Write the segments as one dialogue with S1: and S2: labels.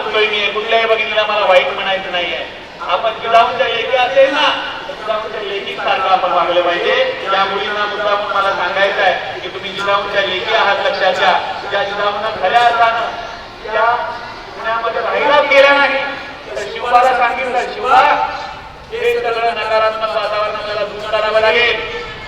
S1: सांगतोय मी, कुठल्याही भगिनीला मला वाईट म्हणायचं नाहीये. आपण जिजाऊंच्या लेखी असेल ना, जिजाऊंच्या लेखी सारखं आपण वागलं पाहिजे. त्या मुलींना मुद्दामून मला सांगायचं आहे की तुम्ही जिजाऊंच्या लेखी आहात, लक्षात घ्या. ज्या जिजाऊंना खऱ्या अर्थानं त्या पुण्यामध्ये राहिलाच गेल्या नाही, तर शिवबाला सांगितलं, शिवबा हे सगळं नकारात्मक वातावरण आपल्याला दूर करावं लागेल.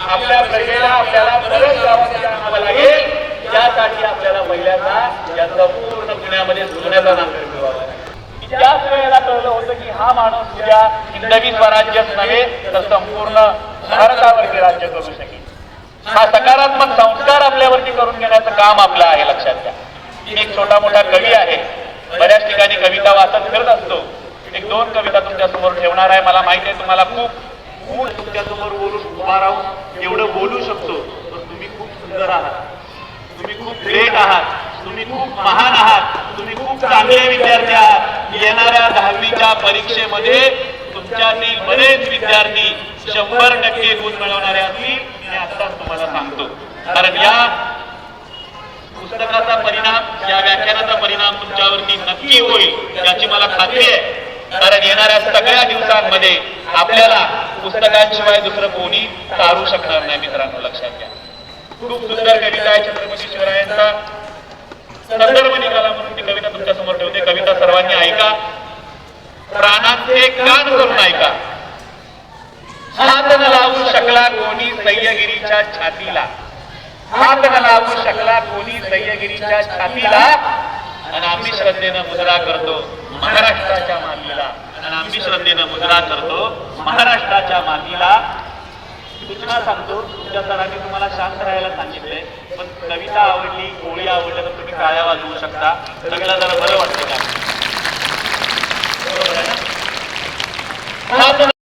S1: आपल्या प्रजेला आपल्याला परत गावामध्ये आणावं लागेल. त्यासाठी आपल्याला पहिल्यांदा या संपूर्ण पुण्यामध्ये जुन्याचा नांगर फिरवावा लागेल. त्याच वेळेला कळलं होतं की हा माणूस उद्या हिंदवी स्वराज्यच नव्हे तर संपूर्ण भारतावरती राज्य करू शकेल. हा सकारात्मक संस्कार आपल्यावरती करून घेण्याचं काम आपलं आहे, लक्षात घ्या. मी एक छोटा मोठा कवी आहे, बऱ्याच ठिकाणी कविता वाचत फिरत असतो. एक दोन कविता तुमच्या समोर ठेवणार आहे. मला माहिती आहे तुम्हाला खूप तुमच्या समोर बोलून उभा राहून एवढं बोलू शकतो, पण तुम्ही खूप सुंदर आहात, तुम्ही खूप ग्रेट आहात, तुम्ही खूप महान आहात, तुम्ही खूप चांगले विद्यार्थी आहात. येणाऱ्या 10वीच्या परीक्षेमध्ये तुमच्यातील बरेच विद्यार्थी 100% गुण मिळवणारे असतील, मी आत्ताच तुम्हाला सांगतो. कारण या पुस्तकाचा परिणाम, या व्याख्यानाचा परिणाम तुमच्यावरती नक्की होईल याची मला खात्री आहे. कारण येणाऱ्या सगळ्या दिवसांमध्ये आपल्याला पुस्तकांशिवाय दुसरं कोणी तारू शकणार नाही. मित्रांनो, लक्षात घ्या. खूप सुंदर कविता आहे छत्रपती शिवरायांचा संदर्भ निघाला म्हणून ती कविता तुमच्या समोर ठेवते. कविता सर्वांनी ऐका, प्राणांचे कान करून ऐका. हात न लावू शकला कोणी सह्यगिरीच्या छातीला, हात न लावू शकला कोणी सह्यगिरीच्या छातीला, आणि आम्ही श्रद्धेनं मुजरा करतो महाराष्ट्राच्या मातीला, आणि आम्ही श्रद्धेनं मुजरा करतो महाराष्ट्राच्या मातीला. सूचना सांगतो, तुमच्या सरांनी तुम्हाला शांत राहायला सांगितलंय, पण कविता आवडली, ओळी आवडल्या तर तुम्ही टाळ्या वाजवू शकता. सगळ्याला जरा बरं वाटतं का? बरोबर आहे ना?